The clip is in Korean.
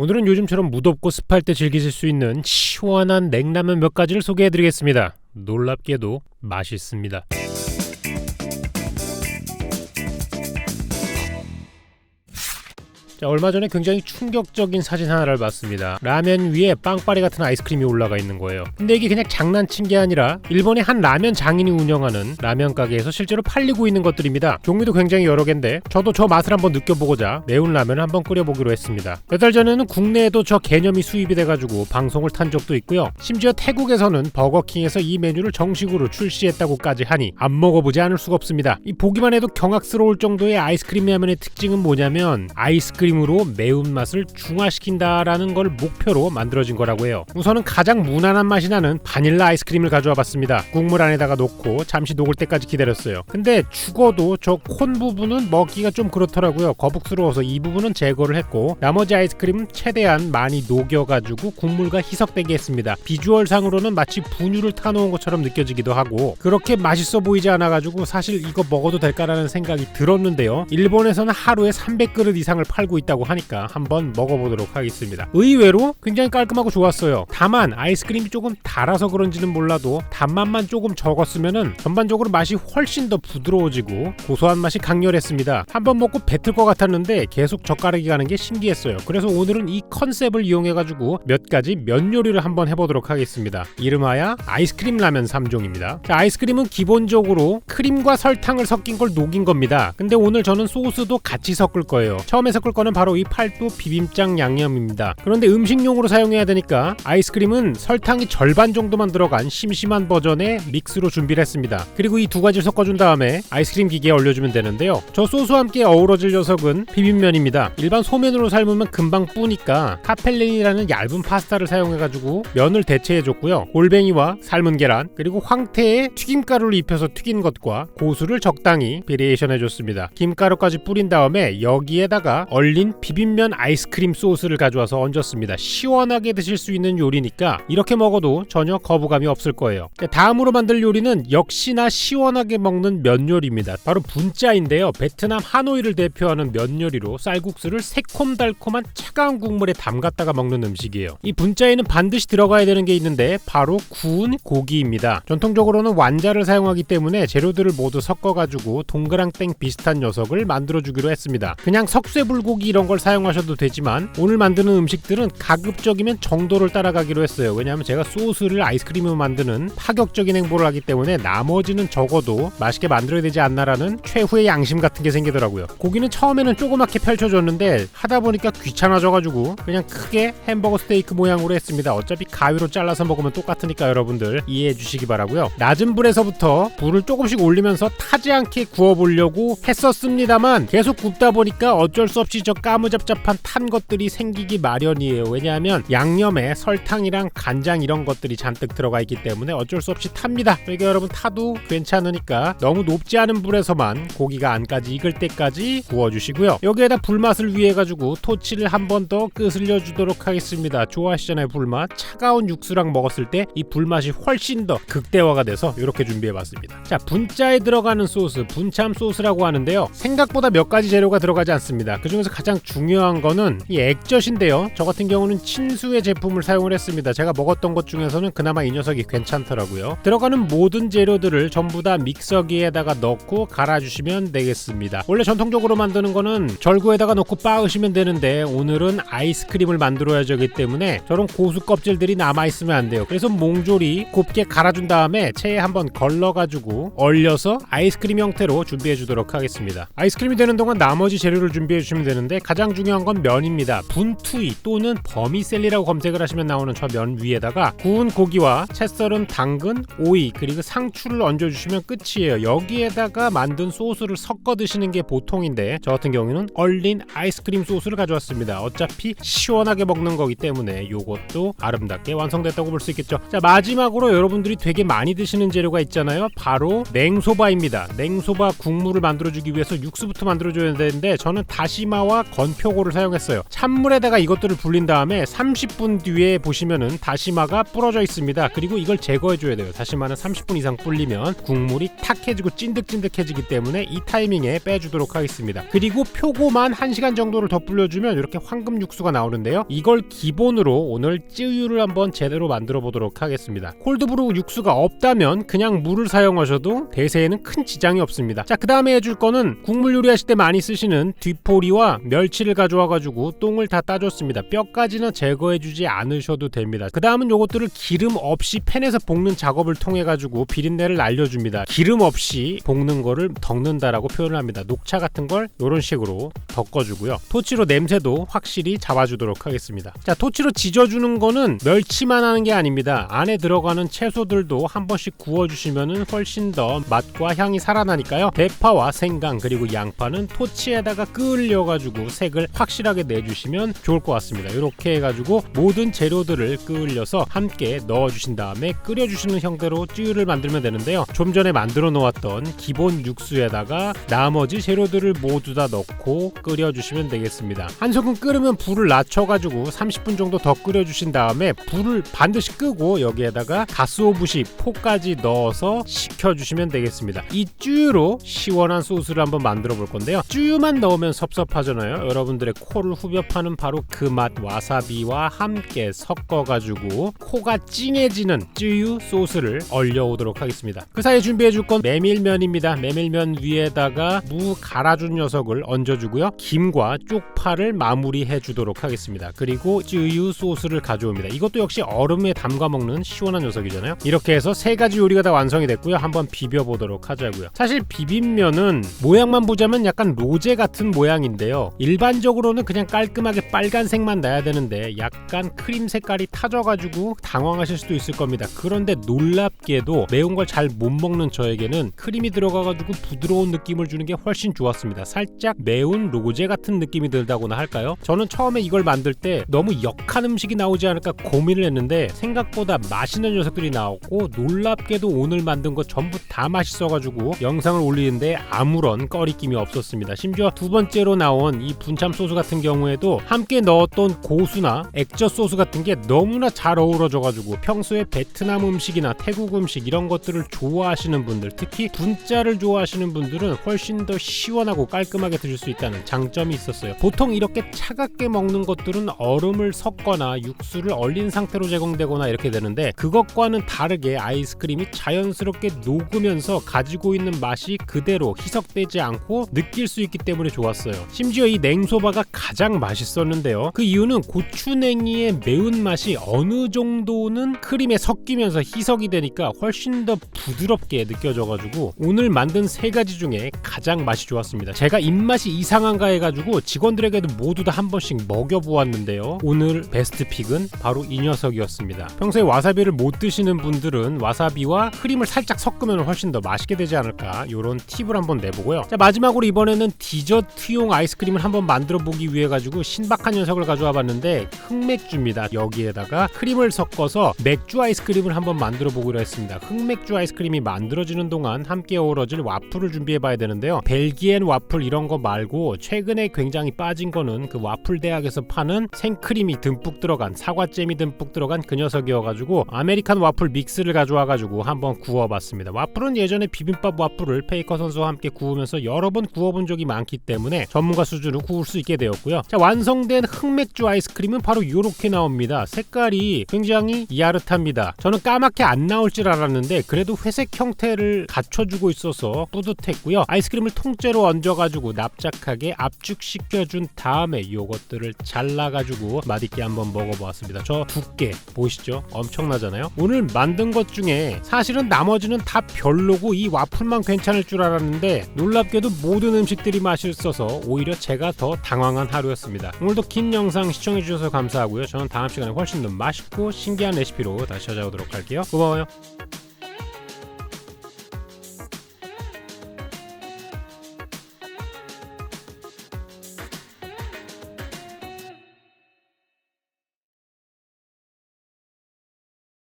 오늘은 요즘처럼 무덥고 습할 때 즐기실 수 있는 시원한 냉라면 몇 가지를 소개해드리겠습니다. 놀랍게도 맛있습니다. 자, 얼마 전에 굉장히 충격적인 사진 하나를 봤습니다. 라면 위에 빵빠레 같은 아이스크림이 올라가 있는 거예요. 근데 이게 그냥 장난친 게 아니라 일본의 한 라면 장인이 운영하는 라면 가게에서 실제로 팔리고 있는 것들입니다. 종류도 굉장히 여러 개인데 저도 저 맛을 한번 느껴보고자 매운 라면을 한번 끓여보기로 했습니다. 몇 달 전에는 국내에도 저 개념이 수입이 돼가지고 방송을 탄 적도 있고요. 심지어 태국에서는 버거킹에서 이 메뉴를 정식으로 출시했다고까지 하니 안 먹어보지 않을 수가 없습니다. 이 보기만 해도 경악스러울 정도의 아이스크림 라면의 특징은 뭐냐면 아이스크림으로 매운맛을 중화시킨다라는 걸 목표로 만들어진 거라고 해요. 우선은 가장 무난한 맛이 나는 바닐라 아이스크림을 가져와 봤습니다. 국물 안에다가 넣고 잠시 녹을 때까지 기다렸어요. 근데 죽어도 저 콘 부분은 먹기가 좀 그렇더라고요. 거북스러워서 이 부분은 제거를 했고 나머지 아이스크림은 최대한 많이 녹여가지고 국물과 희석되게 했습니다. 비주얼상으로는 마치 분유를 타놓은 것처럼 느껴지기도 하고 그렇게 맛있어 보이지 않아가지고 사실 이거 먹어도 될까라는 생각이 들었는데요. 일본에서는 하루에 300그릇 이상을 팔고 있다고 하니까 한번 먹어보도록 하겠습니다. 의외로 굉장히 깔끔하고 좋았어요. 다만 아이스크림이 조금 달아서 그런지는 몰라도 단맛만 조금 적었으면은 전반적으로 맛이 훨씬 더 부드러워지고 고소한 맛이 강렬했습니다. 한번 먹고 뱉을 것 같았는데 계속 젓가락이 가는 게 신기했어요. 그래서 오늘은 이 컨셉을 이용해가지고 몇 가지 면 요리를 한번 해보도록 하겠습니다. 이름하여 아이스크림 라면 3종입니다. 자, 아이스크림은 기본적으로 크림과 설탕을 섞인 걸 녹인 겁니다. 근데 오늘 저는 소스도 같이 섞을 거예요. 처음에 섞을 거는 바로 이 팔도 비빔장 양념입니다. 그런데 음식용으로 사용해야 되니까 아이스크림은 설탕이 절반 정도만 들어간 심심한 버전의 믹스로 준비를 했습니다. 그리고 이 두 가지를 섞어준 다음에 아이스크림 기계에 올려주면 되는데요. 저 소스와 함께 어우러질 녀석은 비빔면입니다. 일반 소면으로 삶으면 금방 뿌니까 카펠린이라는 얇은 파스타를 사용해가지고 면을 대체해줬고요. 골뱅이와 삶은 계란 그리고 황태에 튀김가루를 입혀서 튀긴 것과 고수를 적당히 베리에이션 해줬습니다. 김가루까지 뿌린 다음에 여기에다가 얼린 비빔면 아이스크림 소스를 가져와서 얹었습니다. 시원하게 드실 수 있는 요리니까 이렇게 먹어도 전혀 거부감이 없을 거예요. 다음으로 만들 요리는 역시나 시원하게 먹는 면 요리입니다. 바로 분짜인데요. 베트남 하노이를 대표하는 면 요리로 쌀국수를 새콤달콤한 차가운 국물에 담갔다가 먹는 음식이에요. 이 분짜에는 반드시 들어가야 되는 게 있는데 바로 구운 고기입니다. 전통적으로는 완자를 사용하기 때문에 재료들을 모두 섞어가지고 동그랑땡 비슷한 녀석을 만들어주기로 했습니다. 그냥 석쇠불고기 이런 걸 사용하셔도 되지만 오늘 만드는 음식들은 가급적이면 정도를 따라가기로 했어요. 왜냐하면 제가 소스를 아이스크림으로 만드는 파격적인 행보를 하기 때문에 나머지는 적어도 맛있게 만들어야 되지 않나라는 최후의 양심 같은 게 생기더라고요. 고기는 처음에는 조그맣게 펼쳐줬는데 하다 보니까 귀찮아져가지고 그냥 크게 햄버거 스테이크 모양으로 했습니다. 어차피 가위로 잘라서 먹으면 똑같으니까 여러분들 이해해 주시기 바라고요. 낮은 불에서부터 불을 조금씩 올리면서 타지 않게 구워보려고 했었습니다만 계속 굽다 보니까 어쩔 수 없이 저 까무잡잡한 탄 것들이 생기기 마련이에요. 왜냐하면 양념에 설탕이랑 간장 이런 것들이 잔뜩 들어가 있기 때문에 어쩔 수 없이 탑니다. 그러니까 여러분 타도 괜찮으니까 너무 높지 않은 불에서만 고기가 안까지 익을 때까지 구워주시고요. 여기에다 불맛을 위해 가지고 토치를 한 번 더 끄슬려 주도록 하겠습니다. 좋아하시잖아요, 불맛. 차가운 육수랑 먹었을 때 이 불맛이 훨씬 더 극대화가 돼서 이렇게 준비해봤습니다. 자, 분짜에 들어가는 소스, 분참 소스라고 하는데요. 생각보다 몇 가지 재료가 들어가지 않습니다. 그 중에서 가장 중요한 거는 이 액젓인데요. 저 같은 경우는 친수의 제품을 사용을 했습니다. 제가 먹었던 것 중에서는 그나마 이 녀석이 괜찮더라고요. 들어가는 모든 재료들을 전부 다 믹서기에다가 넣고 갈아주시면 되겠습니다. 원래 전통적으로 만드는 거는 절구에다가 넣고 빻으시면 되는데 오늘은 아이스크림을 만들어야 하기 때문에 저런 고수 껍질들이 남아있으면 안 돼요. 그래서 몽졸이 곱게 갈아준 다음에 체에 한번 걸러가지고 얼려서 아이스크림 형태로 준비해 주도록 하겠습니다. 아이스크림이 되는 동안 나머지 재료를 준비해 주시면 되는데 가장 중요한 건 면입니다. 분투이 또는 버미셀리라고 검색을 하시면 나오는 저 면 위에다가 구운 고기와 채 썰은 당근, 오이 그리고 상추를 얹어주시면 끝이에요. 여기에다가 만든 소스를 섞어 드시는 게 보통인데 저 같은 경우는 얼린 아이스크림 소스를 가져왔습니다. 어차피 시원하게 먹는 거기 때문에 이것도 아름답게 완성됐다고 볼 수 있겠죠. 자, 마지막으로 여러분들이 되게 많이 드시는 재료가 있잖아요. 바로 냉소바입니다. 냉소바 국물을 만들어주기 위해서 육수부터 만들어줘야 되는데 저는 다시마와 찬물과 건표고를 사용했어요. 찬물에다가 이것들을 불린 다음에 30분 뒤에 보시면은 다시마가 불어져 있습니다. 그리고 이걸 제거해줘야 돼요. 다시마는 30분 이상 불리면 국물이 탁해지고 찐득찐득해지기 때문에 이 타이밍에 빼주도록 하겠습니다. 그리고 표고만 1시간 정도를 더 불려주면 이렇게 황금 육수가 나오는데요. 이걸 기본으로 오늘 쯔유를 한번 제대로 만들어 보도록 하겠습니다. 콜드브루 육수가 없다면 그냥 물을 사용하셔도 대세에는 큰 지장이 없습니다. 자, 그 다음에 해줄 거는 국물 요리하실 때 많이 쓰시는 뒤포리와 멸치를 가져와가지고 똥을 다 따줬습니다. 뼈까지는 제거해주지 않으셔도 됩니다. 그 다음은 요것들을 기름 없이 팬에서 볶는 작업을 통해가지고 비린내를 날려줍니다. 기름 없이 볶는 거를 덮는다라고 표현을 합니다. 녹차 같은 걸 이런 식으로 덮어주고요. 토치로 냄새도 확실히 잡아주도록 하겠습니다. 자, 토치로 지져주는 거는 멸치만 하는 게 아닙니다. 안에 들어가는 채소들도 한 번씩 구워주시면 훨씬 더 맛과 향이 살아나니까요. 대파와 생강 그리고 양파는 토치에다가 끓여가지고 색을 확실하게 내주시면 좋을 것 같습니다. 이렇게 해가지고 모든 재료들을 끓여서 함께 넣어주신 다음에 끓여주시는 형태로 쯔유를 만들면 되는데요. 좀 전에 만들어 놓았던 기본 육수에다가 나머지 재료들을 모두 다 넣고 끓여주시면 되겠습니다. 한 소금 끓으면 불을 낮춰가지고 30분 정도 더 끓여주신 다음에 불을 반드시 끄고 여기에다가 가스오부시 포까지 넣어서 식혀주시면 되겠습니다. 이 쯔유로 시원한 소스를 한번 만들어 볼 건데요. 쯔유만 넣으면 섭섭하잖아요. 여러분들의 코를 후벼 파는 바로 그 맛 와사비와 함께 섞어가지고 코가 찡해지는 쯔유 소스를 얼려오도록 하겠습니다. 그 사이에 준비해 줄 건 메밀면입니다. 메밀면 위에다가 무 갈아준 녀석을 얹어주고요. 김과 쪽파를 마무리해 주도록 하겠습니다. 그리고 쯔유 소스를 가져옵니다. 이것도 역시 얼음에 담가 먹는 시원한 녀석이잖아요. 이렇게 해서 세 가지 요리가 다 완성이 됐고요. 한번 비벼보도록 하자고요. 사실 비빔면은 모양만 보자면 약간 로제 같은 모양인데요. 일반적으로는 그냥 깔끔하게 빨간색만 나야 되는데 약간 크림 색깔이 타져가지고 당황하실 수도 있을 겁니다. 그런데 놀랍게도 매운 걸 잘 못 먹는 저에게는 크림이 들어가가지고 부드러운 느낌을 주는 게 훨씬 좋았습니다. 살짝 매운 로제 같은 느낌이 들다고나 할까요? 저는 처음에 이걸 만들 때 너무 역한 음식이 나오지 않을까 고민을 했는데 생각보다 맛있는 녀석들이 나왔고 놀랍게도 오늘 만든 거 전부 다 맛있어가지고 영상을 올리는데 아무런 꺼리낌이 없었습니다. 심지어 두 번째로 나온 이 분참 소스 같은 경우에도 함께 넣었던 고수나 액젓 소스 같은 게 너무나 잘 어우러져가지고 평소에 베트남 음식이나 태국 음식 이런 것들을 좋아하시는 분들, 특히 분짜를 좋아하시는 분들은 훨씬 더 시원하고 깔끔하게 드실 수 있다는 장점이 있었어요. 보통 이렇게 차갑게 먹는 것들은 얼음을 섞거나 육수를 얼린 상태로 제공되거나 이렇게 되는데 그것과는 다르게 아이스크림이 자연스럽게 녹으면서 가지고 있는 맛이 그대로 희석되지 않고 느낄 수 있기 때문에 좋았어요. 심지어 이 냉소바가 가장 맛있었는데요. 그 이유는 고추냉이의 매운맛이 어느 정도는 크림에 섞이면서 희석이 되니까 훨씬 더 부드럽게 느껴져가지고 오늘 만든 세 가지 중에 가장 맛이 좋았습니다. 제가 입맛이 이상한가 해가지고 직원들에게도 모두 다 한 번씩 먹여보았는데요. 오늘 베스트 픽은 바로 이 녀석이었습니다. 평소에 와사비를 못 드시는 분들은 와사비와 크림을 살짝 섞으면 훨씬 더 맛있게 되지 않을까 이런 팁을 한번 내보고요. 자, 마지막으로 이번에는 디저트용 아이스크림을 한번 만들어 보기 위해 가지고 신박한 녀석을 가져와 봤는데 흑맥주입니다. 여기에다가 크림을 섞어서 맥주 아이스크림을 한번 만들어 보기로 했습니다. 흑맥주 아이스크림이 만들어지는 동안 함께 어우러질 와플을 준비해 봐야 되는데요. 벨기엔 와플 이런 거 말고 최근에 굉장히 빠진 거는 그 와플 대학에서 파는 생크림이 듬뿍 들어간 사과잼이 듬뿍 들어간 그 녀석이어가지고 아메리칸 와플 믹스를 가져와가지고 한번 구워봤습니다. 와플은 예전에 비빔밥 와플을 페이커 선수와 함께 구우면서 여러 번 구워본 적이 많기 때문에 전문가 수준으로 구울 수 있게 되었고요. 자, 완성된 흑맥주 아이스크림은 바로 이렇게 나옵니다. 색깔이 굉장히 야릇합니다. 저는 까맣게 안 나올 줄 알았는데 그래도 회색 형태를 갖춰주고 있어서 뿌듯했고요. 아이스크림을 통째로 얹어가지고 납작하게 압축시켜준 다음에 요것들을 잘라가지고 맛있게 한번 먹어보았습니다. 저 두께 보이시죠? 엄청나잖아요. 오늘 만든 것 중에 사실은 나머지는 다 별로고 이 와플만 괜찮을 줄 알았는데 놀랍게도 모든 음식들이 맛있어서 오히려 제가 더 당황한 하루였습니다. 오늘도 긴 영상 시청해주셔서 감사하고요. 저는 다음 시간에 훨씬 더 맛있고 신기한 레시피로 다시 찾아오도록 할게요. 고마워요.